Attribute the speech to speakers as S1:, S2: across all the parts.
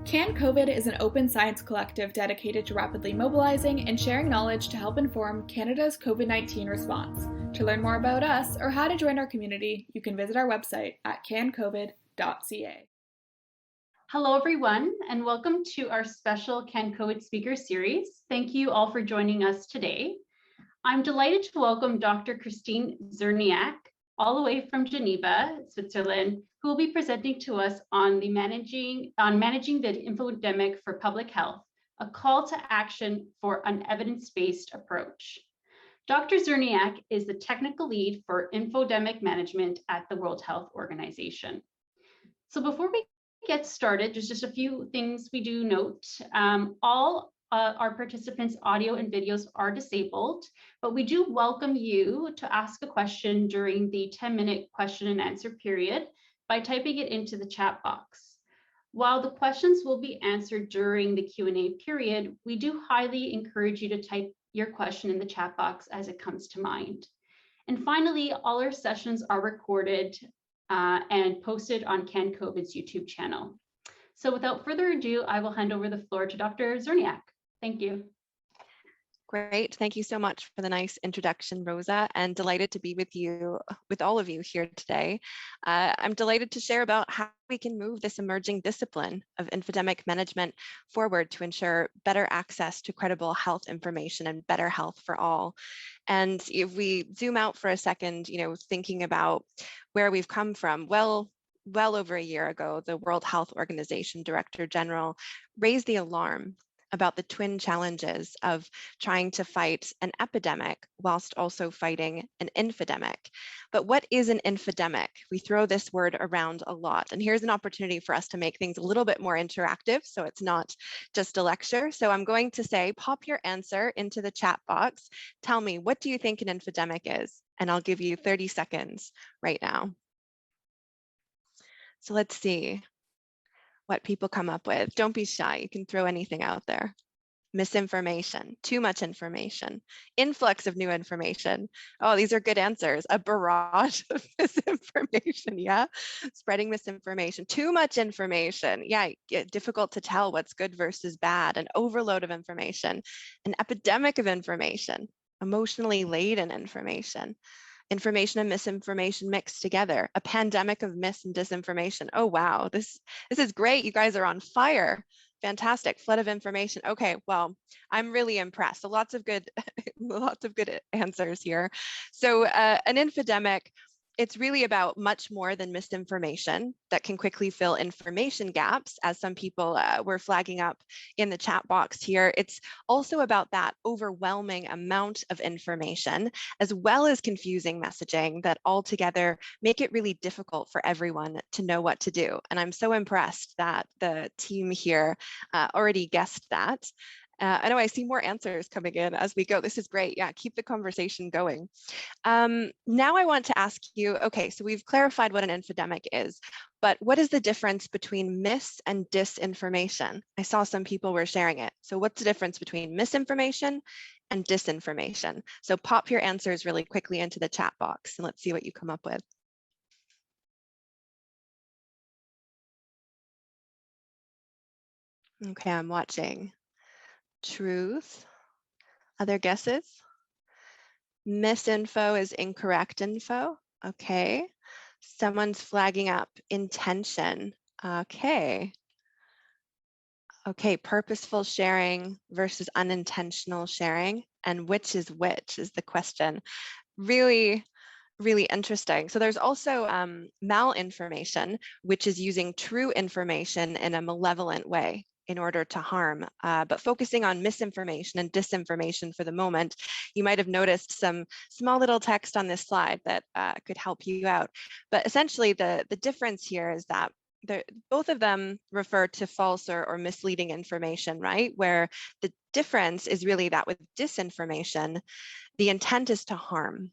S1: CanCOVID is an open science collective dedicated to rapidly mobilizing and sharing knowledge to help inform Canada's COVID-19 response. To learn more about us or how to join our community, you can visit our website at cancovid.ca.
S2: Hello, everyone, and welcome to our special CanCOVID speaker series. Thank you all for joining us today. I'm delighted to welcome Dr. Christine Czerniak, all the way from Geneva, Switzerland, who will be presenting to us on managing the infodemic for public health, a call to action for an evidence-based approach. Dr. Czerniak is the technical lead for infodemic management at the World Health Organization. So before we get started, there's just a few things we do note. All our participants' audio and videos are disabled, but we do welcome you to ask a question during the 10-minute question and answer period by typing it into the chat box. While the questions will be answered during the Q&A period, we do highly encourage you to type your question in the chat box as it comes to mind. And finally, all our sessions are recorded and posted on CanCOVID's YouTube channel. So without further ado, I will hand over the floor to Dr. Czerniak. Thank you.
S3: Great. Thank you so much for the nice introduction, Rosa, and delighted to be with all of you here today. I'm delighted to share about how we can move this emerging discipline of infodemic management forward to ensure better access to credible health information and better health for all. And if we zoom out for a second, thinking about where we've come from, well over a year ago, the World Health Organization Director General raised the alarm about the twin challenges of trying to fight an epidemic whilst also fighting an infodemic. But what is an infodemic? We throw this word around a lot, and here's an opportunity for us to make things a little bit more interactive, so it's not just a lecture. So I'm going to say, pop your answer into the chat box. Tell me, what do you think an infodemic is? And I'll give you 30 seconds right now. So let's see what people come up with. Don't be shy, you can throw anything out there. Misinformation, too much information, influx of new information. Oh, these are good answers. A barrage of misinformation, yeah. Spreading misinformation, too much information. Yeah, difficult to tell what's good versus bad. An overload of information, an epidemic of information, emotionally laden information. Information and misinformation mixed together, a pandemic of mis and disinformation. Oh, wow, this is great. You guys are on fire. Fantastic, flood of information. Okay, well, I'm really impressed. So lots of good answers here. So an infodemic, it's really about much more than misinformation that can quickly fill information gaps, as some people were flagging up in the chat box here. It's also about that overwhelming amount of information, as well as confusing messaging that altogether make it really difficult for everyone to know what to do. And I'm so impressed that the team here already guessed that. I know I see more answers coming in as we go. This is great. Yeah, keep the conversation going. Now I want to ask you, okay, so we've clarified what an infodemic is, but what is the difference between mis and disinformation? I saw some people were sharing it. So what's the difference between misinformation and disinformation? So pop your answers really quickly into the chat box and let's see what you come up with. Okay, I'm watching. Truth. Other guesses? Misinfo is incorrect info. Okay. Someone's flagging up intention. Okay. Okay, purposeful sharing versus unintentional sharing. And which is the question. Really, really interesting. So there's also malinformation, which is using true information in a malevolent way in order to harm, but focusing on misinformation and disinformation for the moment, you might have noticed some small little text on this slide that could help you out. But essentially the difference here is that both of them refer to false or misleading information, right? Where the difference is really that with disinformation, the intent is to harm.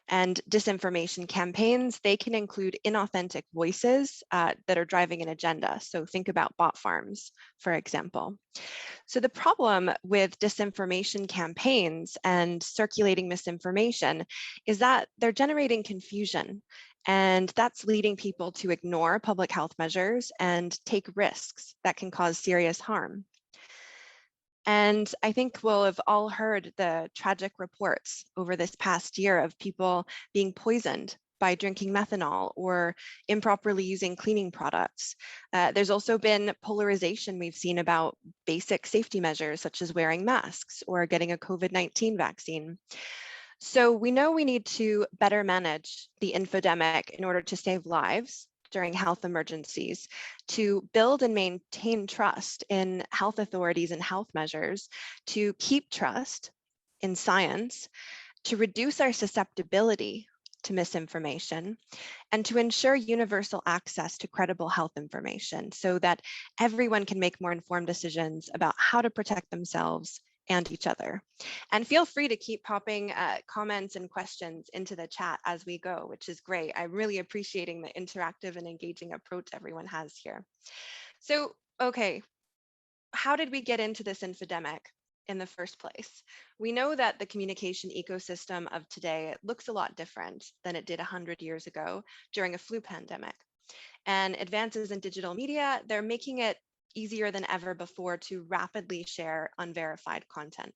S3: And disinformation campaigns, they can include inauthentic voices that are driving an agenda. So think about bot farms, for example. So the problem with disinformation campaigns and circulating misinformation is that they're generating confusion And that's leading people to ignore public health measures and take risks that can cause serious harm. And I think we'll have all heard the tragic reports over this past year of people being poisoned by drinking methanol or improperly using cleaning products. There's also been polarization we've seen about basic safety measures, such as wearing masks or getting a COVID-19 vaccine. So we know we need to better manage the infodemic in order to save lives during health emergencies, to build and maintain trust in health authorities and health measures, to keep trust in science, to reduce our susceptibility to misinformation, and to ensure universal access to credible health information so that everyone can make more informed decisions about how to protect themselves and each other. And feel free to keep popping comments and questions into the chat as we go, which is great. I'm really appreciating the interactive and engaging approach everyone has here. So, okay, how did we get into this infodemic in the first place? We know that the communication ecosystem of today looks a lot different than it did 100 years ago during a flu pandemic. And advances in digital media, they're making it easier than ever before to rapidly share unverified content.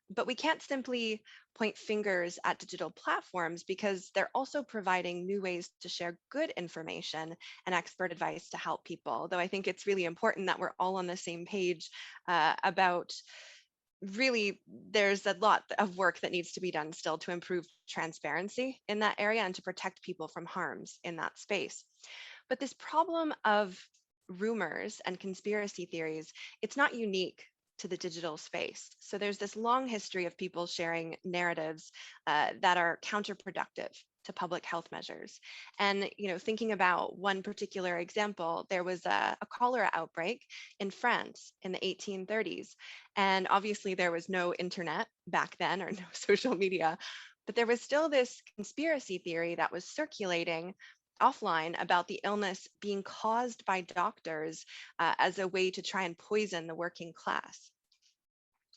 S3: But we can't simply point fingers at digital platforms because they're also providing new ways to share good information and expert advice to help people. Though I think it's really important that we're all on the same page about really there's a lot of work that needs to be done still to improve transparency in that area and to protect people from harms in that space. But this problem of rumors and conspiracy theories, it's not unique to the digital space. So there's this long history of people sharing narratives that are counterproductive to public health measures. And thinking about one particular example, there was a cholera outbreak in France in the 1830s. And obviously there was no internet back then or no social media, but there was still this conspiracy theory that was circulating offline about the illness being caused by doctors as a way to try and poison the working class.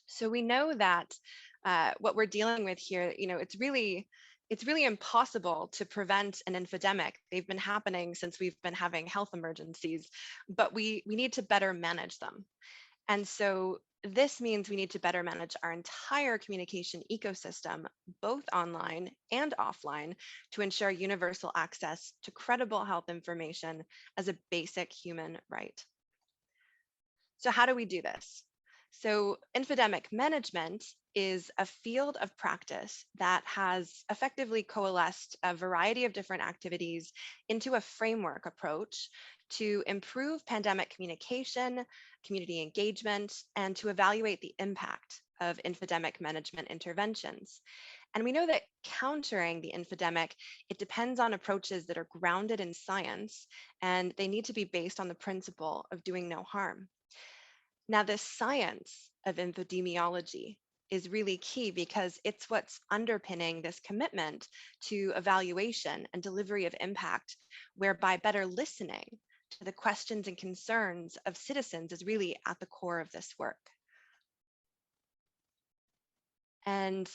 S3: So we know that what we're dealing with here, it's really impossible to prevent an infodemic. They've been happening since we've been having health emergencies, but we need to better manage them. And so this means we need to better manage our entire communication ecosystem, both online and offline, to ensure universal access to credible health information as a basic human right. So how do we do this? So infodemic management is a field of practice that has effectively coalesced a variety of different activities into a framework approach to improve pandemic communication, community engagement, and to evaluate the impact of infodemic management interventions. And we know that countering the infodemic, it depends on approaches that are grounded in science, and they need to be based on the principle of doing no harm. Now, the science of infodemiology is really key because it's what's underpinning this commitment to evaluation and delivery of impact, whereby better listening to the questions and concerns of citizens is really at the core of this work. And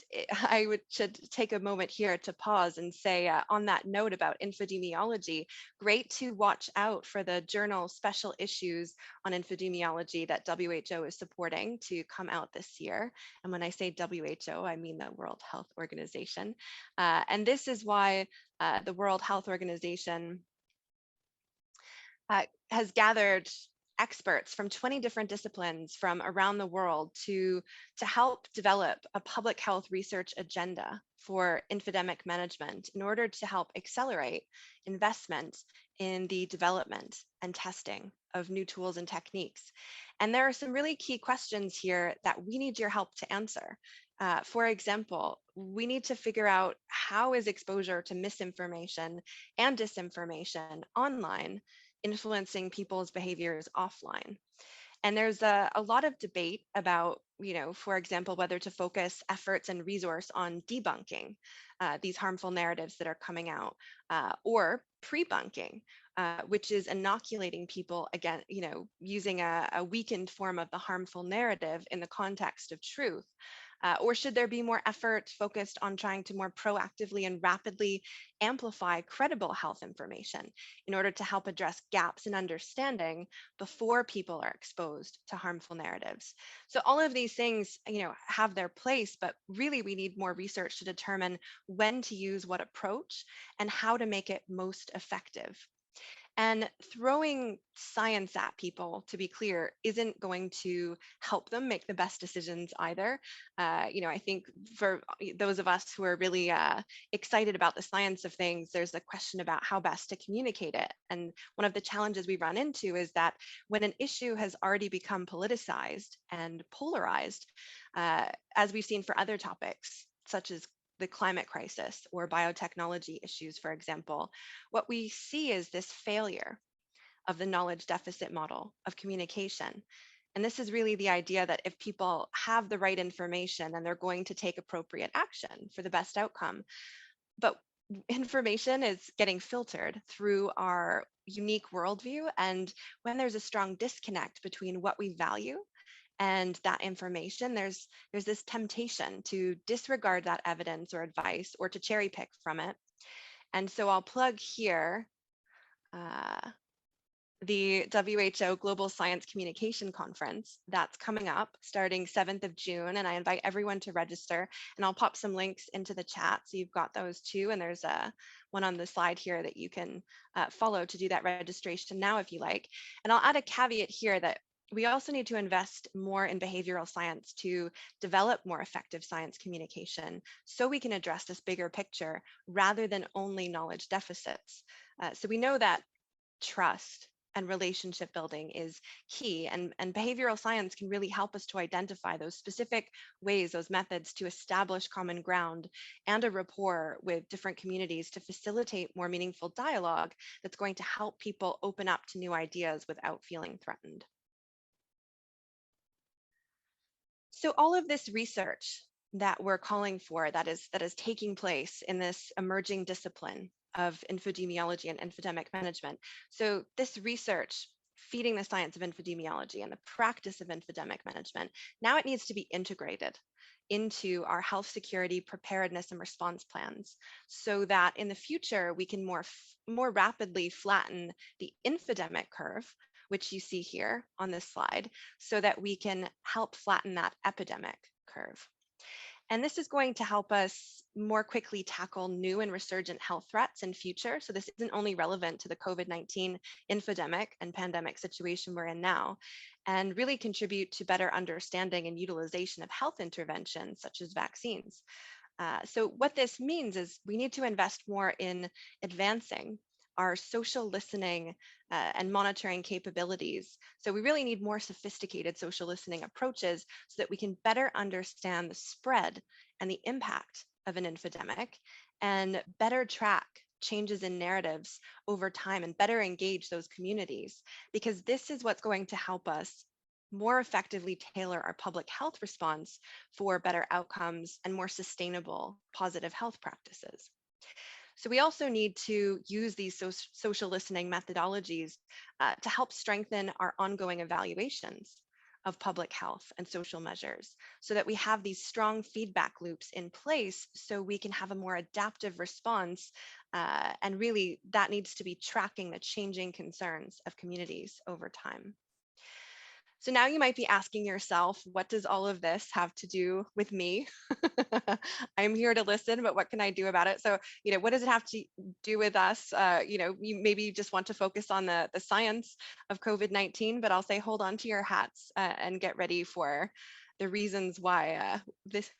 S3: should take a moment here to pause and say, on that note about infodemiology, great to watch out for the journal special issues on infodemiology that WHO is supporting to come out this year. And when I say WHO, I mean the World Health Organization. And this is why the World Health Organization has gathered experts from 20 different disciplines from around the world to help develop a public health research agenda for infodemic management in order to help accelerate investment in the development and testing of new tools and techniques. And there are some really key questions here that we need your help to answer. For example, we need to figure out how is exposure to misinformation and disinformation online influencing people's behaviors offline. And there's a lot of debate about, for example, whether to focus efforts and resource on debunking these harmful narratives that are coming out, or pre-bunking, which is inoculating people again, using a weakened form of the harmful narrative in the context of truth. Or should there be more effort focused on trying to more proactively and rapidly amplify credible health information in order to help address gaps in understanding before people are exposed to harmful narratives? So all of these things, have their place, but really we need more research to determine when to use what approach and how to make it most effective. And throwing science at people, to be clear, isn't going to help them make the best decisions either. I think for those of us who are really excited about the science of things, there's a question about how best to communicate it. And one of the challenges we run into is that when an issue has already become politicized and polarized, as we've seen for other topics, such as the climate crisis or biotechnology issues, for example, what we see is this failure of the knowledge deficit model of communication. And this is really the idea that if people have the right information, then they're going to take appropriate action for the best outcome. But information is getting filtered through our unique worldview. And when there's a strong disconnect between what we value and that information, there's this temptation to disregard that evidence or advice or to cherry pick from it. And so I'll plug here the WHO Global Science Communication Conference that's coming up starting 7th of June. And I invite everyone to register, and I'll pop some links into the chat. So you've got those too. And there's one on the slide here that you can follow to do that registration now if you like. And I'll add a caveat here that we also need to invest more in behavioral science to develop more effective science communication so we can address this bigger picture rather than only knowledge deficits. So we know that trust and relationship building is key, and behavioral science can really help us to identify those specific ways, those methods to establish common ground and a rapport with different communities to facilitate more meaningful dialogue that's going to help people open up to new ideas without feeling threatened. So all of this research that we're calling for that is taking place in this emerging discipline of infodemiology and infodemic management. So this research feeding the science of infodemiology and the practice of infodemic management, now it needs to be integrated into our health security preparedness and response plans so that in the future we can more rapidly flatten the infodemic curve, which you see here on this slide, so that we can help flatten that epidemic curve. And this is going to help us more quickly tackle new and resurgent health threats in future. So this isn't only relevant to the COVID-19 infodemic and pandemic situation we're in now, and really contribute to better understanding and utilization of health interventions such as vaccines. So what this means is we need to invest more in advancing our social listening and monitoring capabilities. So we really need more sophisticated social listening approaches so that we can better understand the spread and the impact of an infodemic and better track changes in narratives over time and better engage those communities, because this is what's going to help us more effectively tailor our public health response for better outcomes and more sustainable positive health practices. So we also need to use these social listening methodologies to help strengthen our ongoing evaluations of public health and social measures so that we have these strong feedback loops in place so we can have a more adaptive response. And really that needs to be tracking the changing concerns of communities over time. So now you might be asking yourself, what does all of this have to do with me? I'm here to listen, but what can I do about it? So, what does it have to do with us? You maybe just want to focus on the science of COVID-19, but I'll say hold on to your hats and get ready for the reasons why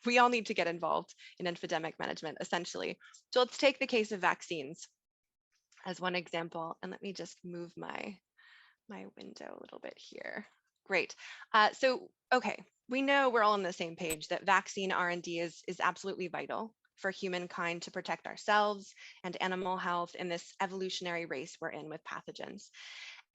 S3: we all need to get involved in infodemic management, essentially. So let's take the case of vaccines as one example. And let me just move my window a little bit here. Great. Okay, we know we're all on the same page that vaccine R&D is absolutely vital for humankind to protect ourselves and animal health in this evolutionary race we're in with pathogens.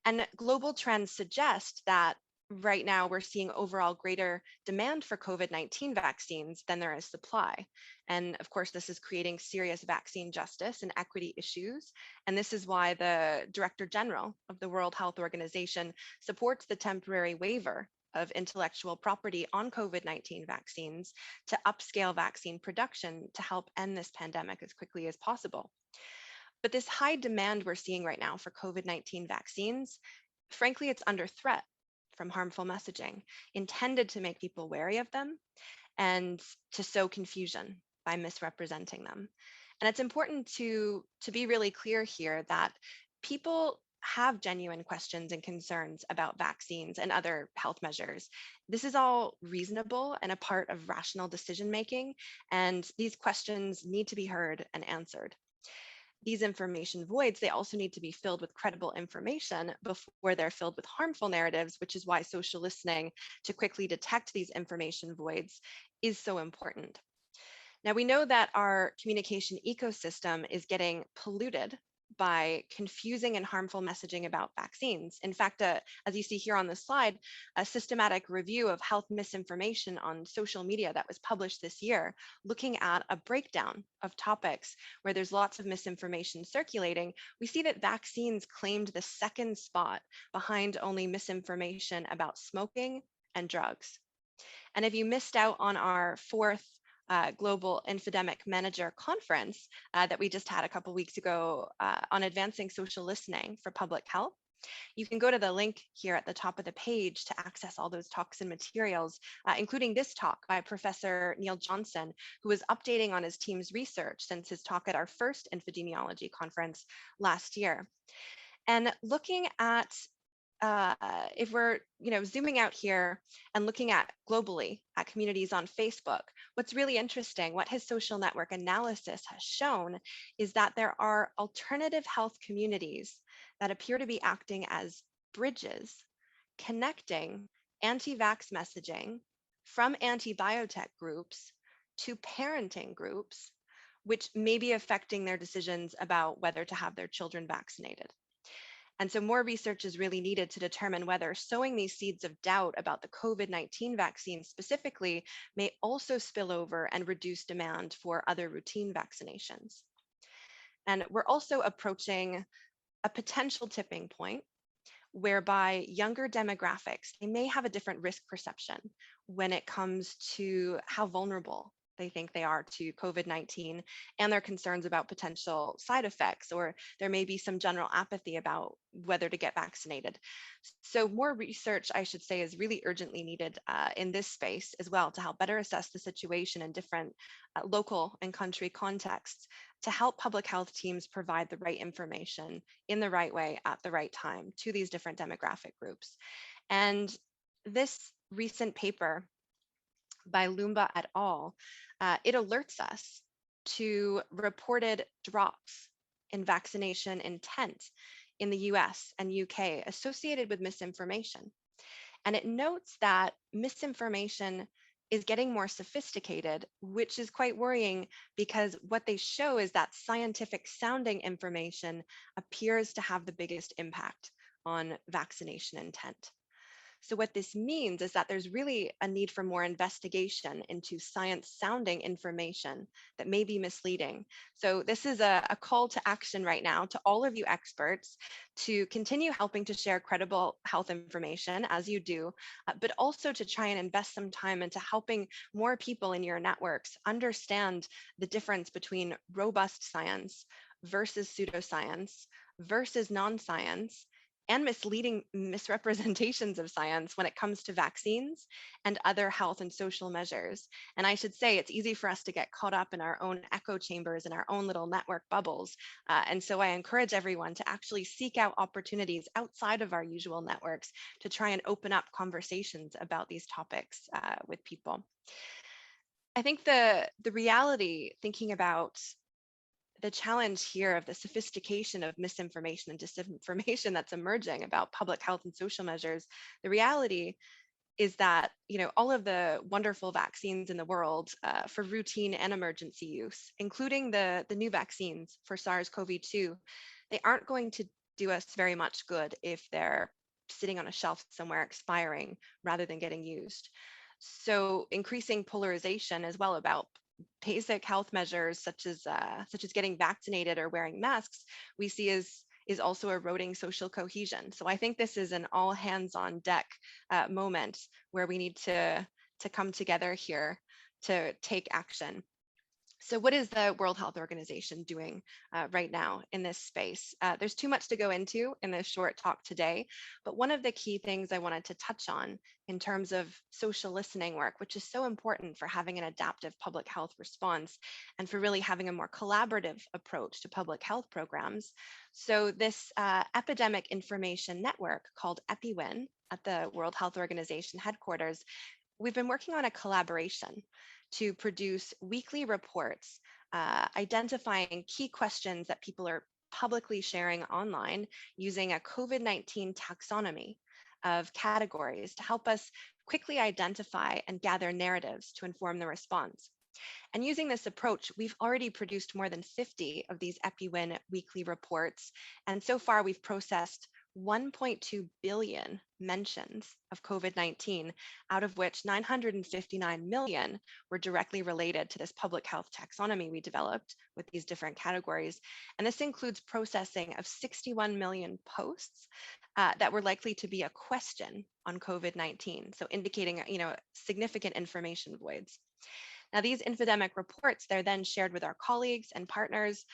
S3: And global trends suggest that right now we're seeing overall greater demand for COVID-19 vaccines than there is supply. And of course, this is creating serious vaccine justice and equity issues. And this is why the Director General of the World Health Organization supports the temporary waiver of intellectual property on COVID-19 vaccines to upscale vaccine production to help end this pandemic as quickly as possible. But this high demand we're seeing right now for COVID-19 vaccines, frankly, it's under threat from harmful messaging intended to make people wary of them and to sow confusion by misrepresenting them. And it's important to be really clear here that people have genuine questions and concerns about vaccines and other health measures. This is all reasonable and a part of rational decision making, and these questions need to be heard and answered. These information voids, they also need to be filled with credible information before they're filled with harmful narratives, which is why social listening to quickly detect these information voids is so important. Now, we know that our communication ecosystem is getting polluted by confusing and harmful messaging about vaccines. In fact, as you see here on the slide, a systematic review of health misinformation on social media that was published this year, looking at a breakdown of topics where there's lots of misinformation circulating, we see that vaccines claimed the second spot behind only misinformation about smoking and drugs. And if you missed out on our fourth Global Infodemic Manager Conference that we just had a couple weeks ago on advancing social listening for public health, you can go to the link here at the top of the page to access all those talks and materials, including this talk by Professor Neil Johnson, who was updating on his team's research since his talk at our first infodemiology conference last year. And looking at if we're zooming out here and looking at globally at communities on Facebook, what's really interesting, what his social network analysis has shown is that there are alternative health communities that appear to be acting as bridges, connecting anti-vax messaging from anti-biotech groups to parenting groups, which may be affecting their decisions about whether to have their children vaccinated. And so more research is really needed to determine whether sowing these seeds of doubt about the COVID-19 vaccine specifically may also spill over and reduce demand for other routine vaccinations. And we're also approaching a potential tipping point whereby younger demographics, they may have a different risk perception when it comes to how vulnerable they think they are to COVID-19 and their concerns about potential side effects, or there may be some general apathy about whether to get vaccinated. So more research, I should say, is really urgently needed in this space as well to help better assess the situation in different local and country contexts to help public health teams provide the right information in the right way at the right time to these different demographic groups. And this recent paper by Lumba et al., it alerts us to reported drops in vaccination intent in the US and UK associated with misinformation. And it notes that misinformation is getting more sophisticated, which is quite worrying because what they show is that scientific sounding information appears to have the biggest impact on vaccination intent. So what this means is that there's really a need for more investigation into science sounding information that may be misleading. So this is a call to action right now to all of you experts to continue helping to share credible health information as you do, but also to try and invest some time into helping more people in your networks understand the difference between robust science versus pseudoscience versus non-science and misleading misrepresentations of science when it comes to vaccines and other health and social measures. And I should say it's easy for us to get caught up in our own echo chambers and our own little network bubbles. And so I encourage everyone to actually seek out opportunities outside of our usual networks to try and open up conversations about these topics with people. I think the reality, thinking about the challenge here of the sophistication of misinformation and disinformation that's emerging about public health and social measures, the reality is that all of the wonderful vaccines in the world for routine and emergency use, including the new vaccines for SARS-CoV-2, they aren't going to do us very much good if they're sitting on a shelf somewhere expiring rather than getting used. So increasing polarization as well about basic health measures such as getting vaccinated or wearing masks, we see as is also eroding social cohesion. So I think this is an all hands on deck moment where we need to come together here to take action. So what is the World Health Organization doing right now in this space? There's too much to go into in this short talk today, but one of the key things I wanted to touch on in terms of social listening work, which is so important for having an adaptive public health response and for really having a more collaborative approach to public health programs. So this epidemic information network called EpiWin at the World Health Organization headquarters, we've been working on a collaboration to produce weekly reports identifying key questions that people are publicly sharing online using a COVID-19 taxonomy of categories to help us quickly identify and gather narratives to inform the response. And using this approach, we've already produced more than 50 of these EpiWin weekly reports. And so far, we've processed 1.2 billion mentions of COVID-19, out of which 959 million were directly related to this public health taxonomy we developed with these different categories. And this includes processing of 61 million posts that were likely to be a question on COVID-19, so indicating, significant information voids. Now, these infodemic reports, they're then shared with our colleagues and partners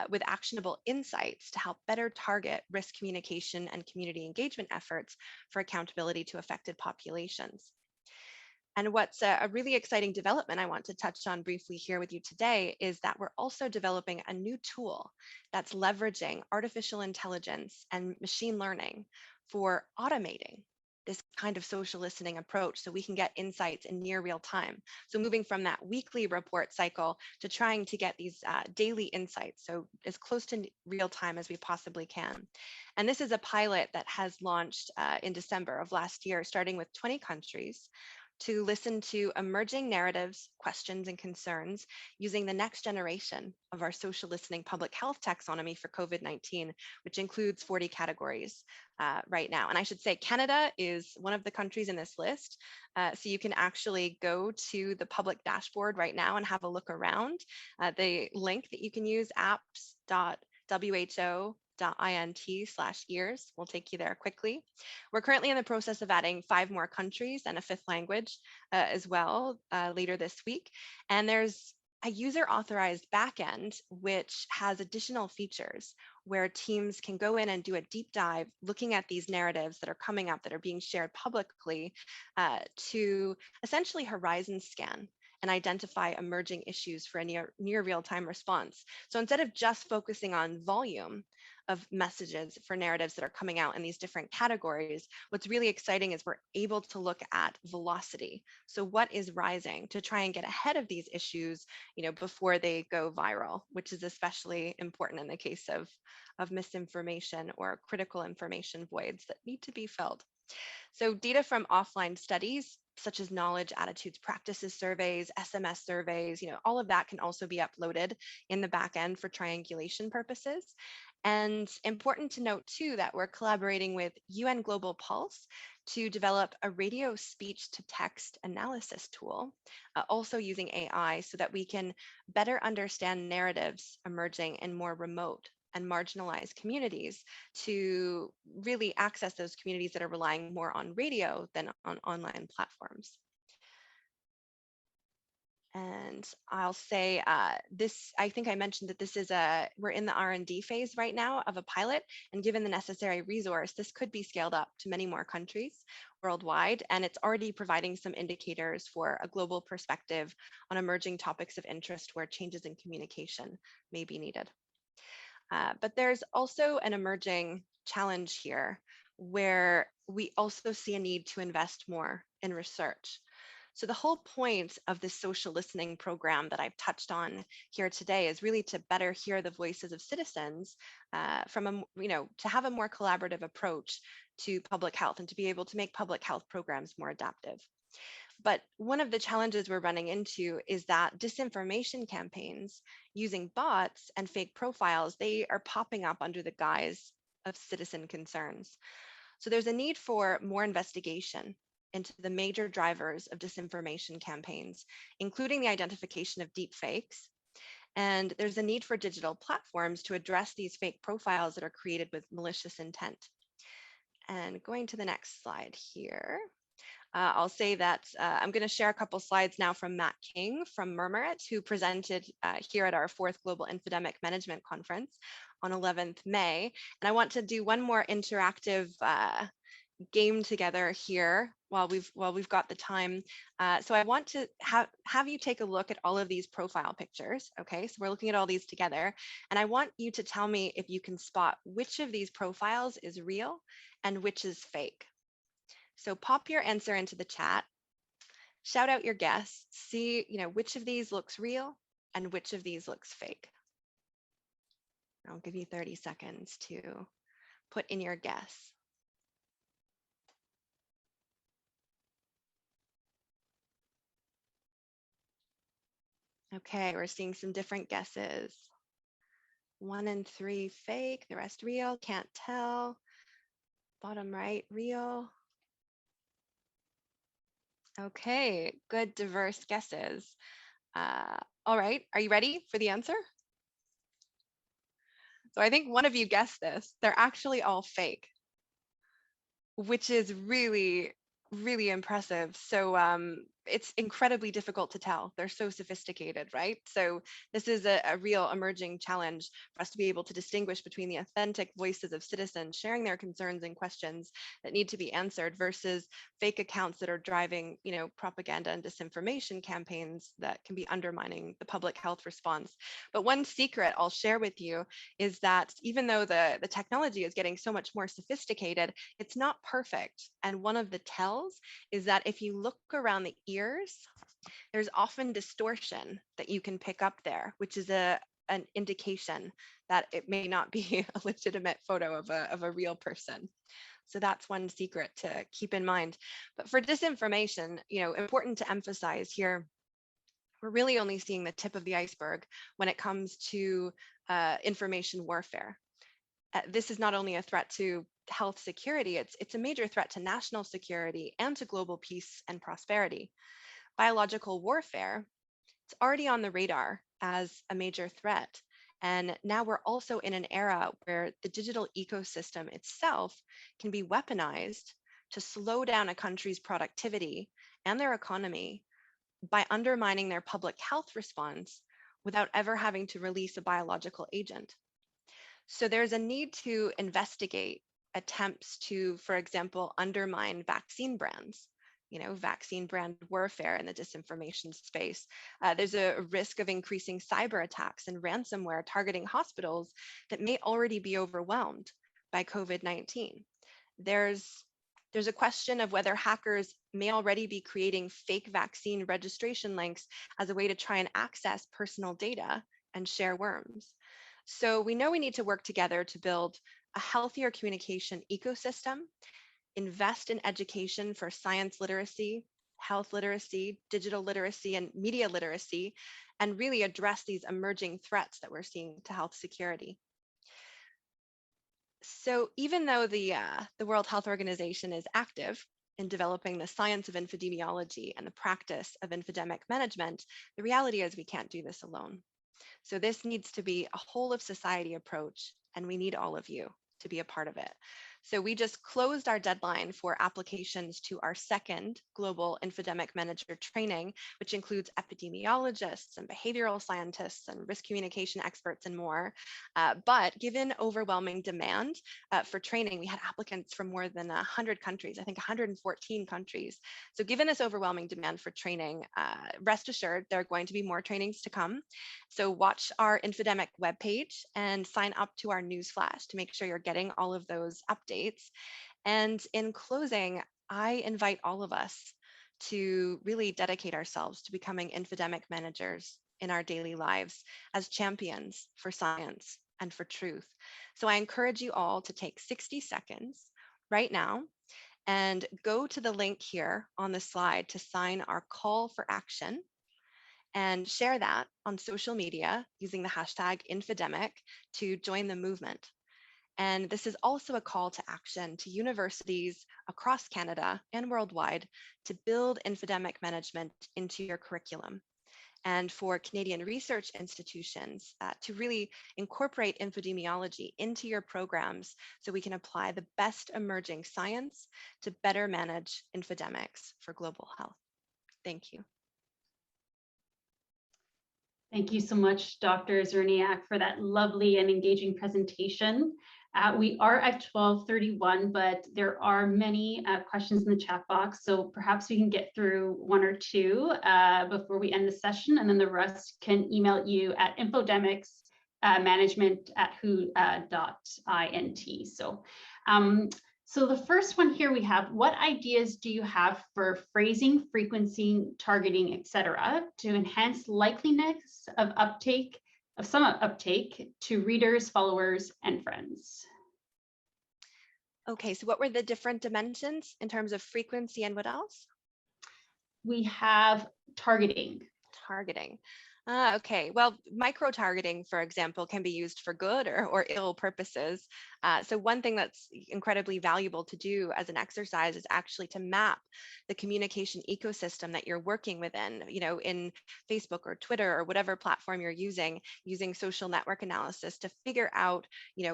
S3: with actionable insights to help better target risk communication and community engagement efforts for accountability to affected populations. And what's a really exciting development I want to touch on briefly here with you today is that we're also developing a new tool that's leveraging artificial intelligence and machine learning for automating this kind of social listening approach so we can get insights in near real time. So moving from that weekly report cycle to trying to get these daily insights, so as close to real time as we possibly can. And this is a pilot that has launched in December of last year, starting with 20 countries, to listen to emerging narratives, questions, and concerns using the next generation of our social listening public health taxonomy for COVID-19, which includes 40 categories right now. And I should say Canada is one of the countries in this list. So you can actually go to the public dashboard right now and have a look around. The link that you can use, apps.who.int/ears will take you there quickly. We're currently in the process of adding 5 more countries and a 5th language as well later this week. And there's a user authorized backend which has additional features where teams can go in and do a deep dive looking at these narratives that are coming up that are being shared publicly to essentially horizon scan and identify emerging issues for a near real-time response. So instead of just focusing on volume of messages for narratives that are coming out in these different categories, what's really exciting is we're able to look at velocity. So what is rising to try and get ahead of these issues, before they go viral, which is especially important in the case of misinformation or critical information voids that need to be filled. So data from offline studies, such as knowledge, attitudes, practices surveys, SMS surveys, all of that can also be uploaded in the back end for triangulation purposes. And important to note too that we're collaborating with UN Global Pulse to develop a radio speech to text analysis tool, also using AI so that we can better understand narratives emerging in more remote and marginalized communities to really access those communities that are relying more on radio than on online platforms. And I'll say this, I think I mentioned that this is we're in the R&D phase right now of a pilot, and given the necessary resource, this could be scaled up to many more countries worldwide, and it's already providing some indicators for a global perspective on emerging topics of interest where changes in communication may be needed. But there's also an emerging challenge here where we also see a need to invest more in research. So the whole point of this social listening program that I've touched on here today is really to better hear the voices of citizens to have a more collaborative approach to public health and to be able to make public health programs more adaptive. But one of the challenges we're running into is that disinformation campaigns using bots and fake profiles, they are popping up under the guise of citizen concerns. So there's a need for more investigation into the major drivers of disinformation campaigns, including the identification of deep fakes And there's a need for digital platforms to address these fake profiles that are created with malicious intent. And going to the next slide here. I'll say that I'm going to share a couple slides now from Matt King from Murmurit, who presented here at our 4th Global Infodemic Management Conference on 11th May. And I want to do one more interactive game together here while we've got the time. So I want to have you take a look at all of these profile pictures. Okay, so we're looking at all these together, and I want you to tell me if you can spot which of these profiles is real and which is fake. So pop your answer into the chat, shout out your guess, see, which of these looks real and which of these looks fake. I'll give you 30 seconds to put in your guess. Okay, we're seeing some different guesses. 1 and 3 fake, the rest real, can't tell. Bottom right, real. Okay, good, diverse guesses. All right, are you ready for the answer? So I think one of you guessed this. They're actually all fake, which is really, really impressive. So it's incredibly difficult to tell. They're so sophisticated, right? So this is a real emerging challenge for us to be able to distinguish between the authentic voices of citizens sharing their concerns and questions that need to be answered versus fake accounts that are driving, propaganda and disinformation campaigns that can be undermining the public health response. But one secret I'll share with you is that even though the technology is getting so much more sophisticated, it's not perfect. And one of the tells is that if you look around the ears, there's often distortion that you can pick up there, which is an indication that it may not be a legitimate photo of a real person. So that's one secret to keep in mind. But for disinformation, important to emphasize here, we're really only seeing the tip of the iceberg when it comes to information warfare. This is not only a threat to health security, it's a major threat to national security and to global peace and prosperity. Biological warfare, it's already on the radar as a major threat. And now we're also in an era where the digital ecosystem itself can be weaponized to slow down a country's productivity and their economy by undermining their public health response without ever having to release a biological agent. So there's a need to investigate attempts to, for example, undermine vaccine brands, vaccine brand warfare in the disinformation space. There's a risk of increasing cyber attacks and ransomware targeting hospitals that may already be overwhelmed by COVID-19. There's a question of whether hackers may already be creating fake vaccine registration links as a way to try and access personal data and share worms. So we know we need to work together to build a healthier communication ecosystem, invest in education for science literacy, health literacy, digital literacy, and media literacy, and really address these emerging threats that we're seeing to health security. So even though the World Health Organization is active in developing the science of infodemiology and the practice of infodemic management, the reality is we can't do this alone. So this needs to be a whole of society approach, and we need all of you to be a part of it. So we just closed our deadline for applications to our 2nd Global Infodemic Manager training, which includes epidemiologists and behavioral scientists and risk communication experts and more. But given overwhelming demand for training, we had applicants from more than 100 countries, I think 114 countries. So given this overwhelming demand for training, rest assured, there are going to be more trainings to come. So watch our Infodemic webpage and sign up to our newsflash to make sure you're getting all of those updates. And in closing, I invite all of us to really dedicate ourselves to becoming infodemic managers in our daily lives as champions for science and for truth. So I encourage you all to take 60 seconds right now and go to the link here on the slide to sign our call for action and share that on social media using the hashtag Infodemic to join the movement. And this is also a call to action to universities across Canada and worldwide to build infodemic management into your curriculum. and for Canadian research institutions to really incorporate infodemiology into your programs so we can apply the best emerging science to better manage infodemics for global health. Thank you.
S2: Thank you so much, Dr. Czerniak, for that lovely and engaging presentation. We are at 12:31, but there are many questions in the chat box, so perhaps we can get through one or two before we end the session, and then the rest can email you at infodemics@who.int. So the first one here we have, what ideas do you have for phrasing, frequency, targeting, etc., to enhance likeliness of some uptake to readers, followers, and friends?
S3: Okay, so what were the different dimensions in terms of frequency and what else?
S2: We have targeting.
S3: Targeting. Okay, well, micro-targeting, for example, can be used for good or ill purposes. So one thing that's incredibly valuable to do as an exercise is actually to map the communication ecosystem that you're working within, in Facebook or Twitter or whatever platform you're using social network analysis to figure out,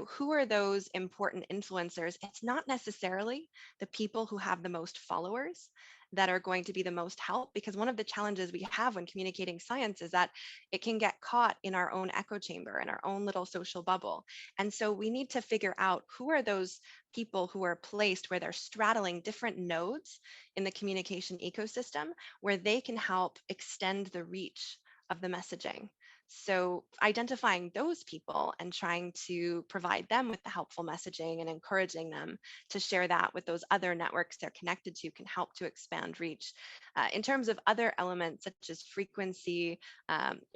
S3: who are those important influencers. It's not necessarily the people who have the most followers that are going to be the most help, because one of the challenges we have when communicating science is that it can get caught in our own echo chamber, in our own little social bubble. And so we need to figure out who are those people who are placed where they're straddling different nodes in the communication ecosystem, where they can help extend the reach of the messaging. So identifying those people and trying to provide them with the helpful messaging and encouraging them to share that with those other networks they're connected to can help to expand reach. In terms of other elements such as frequency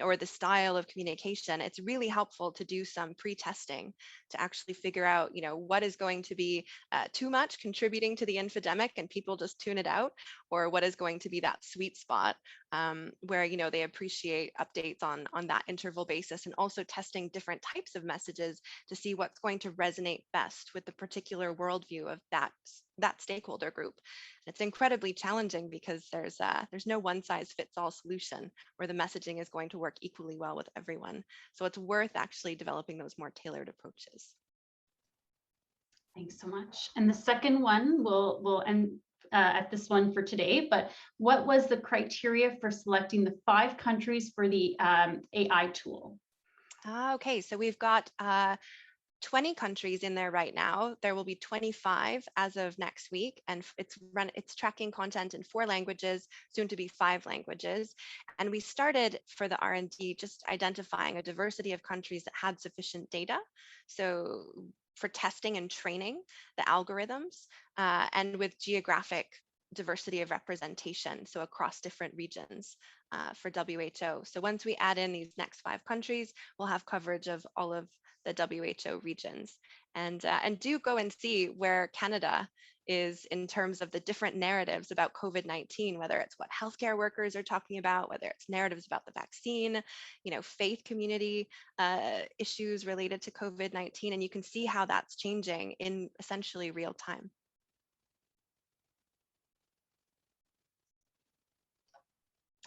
S3: or the style of communication, it's really helpful to do some pre-testing to actually figure out, what is going to be too much contributing to the infodemic and people just tune it out, or what is going to be that sweet spot where they appreciate updates on that interval basis, and also testing different types of messages to see what's going to resonate best with the particular worldview of that stakeholder group. And it's incredibly challenging because there's no one size fits all solution where the messaging is going to work equally well with everyone. So it's worth actually developing those more tailored approaches.
S2: Thanks so much. And the second one, we'll end at this one for today, but what was the criteria for selecting the 5 countries for the AI tool?
S3: Okay, so we've got 20 countries in there right now. There will be 25 as of next week, and it's tracking content in 4 languages, soon to be 5 languages. And we started for the R&D just identifying a diversity of countries that had sufficient data. So for testing and training the algorithms, and with geographic diversity of representation, so across different regions for WHO. So once we add in these next 5 countries, we'll have coverage of all of the WHO regions. And do go and see where Canada is in terms of the different narratives about COVID-19, whether it's what healthcare workers are talking about, whether it's narratives about the vaccine, faith community issues related to COVID-19, and you can see how that's changing in essentially real time.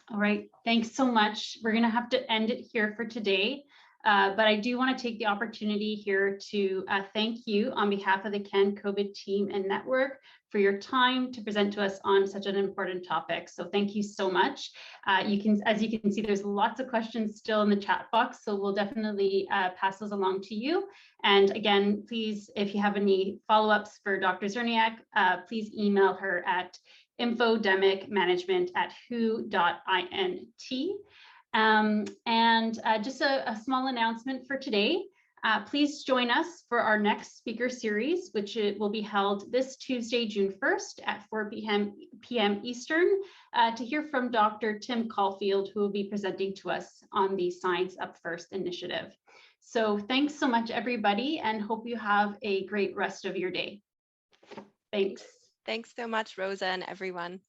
S2: All right, thanks so much. We're gonna have to end it here for today. But I do want to take the opportunity here to thank you on behalf of the CanCOVID team and network for your time to present to us on such an important topic. So thank you so much. As you can see, there's lots of questions still in the chat box, so we'll definitely pass those along to you. And again, please, if you have any follow-ups for Dr. Czerniak, please email her at infodemic@who.int. Just a small announcement for today. Please join us for our next speaker series, which will be held this Tuesday, June 1st at 4 p.m. Eastern, to hear from Dr. Tim Caulfield, who will be presenting to us on the Science Up First initiative. So thanks so much, everybody, and hope you have a great rest of your day. Thanks.
S3: Thanks so much, Rosa, and everyone.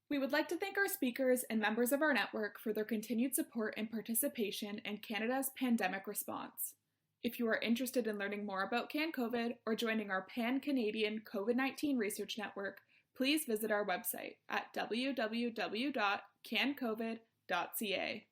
S1: We would like to thank our speakers and members of our network for their continued support and participation in Canada's pandemic response. If you are interested in learning more about CanCOVID or joining our Pan-Canadian COVID-19 Research Network, please visit our website at www.cancovid.ca. cancovid.ca.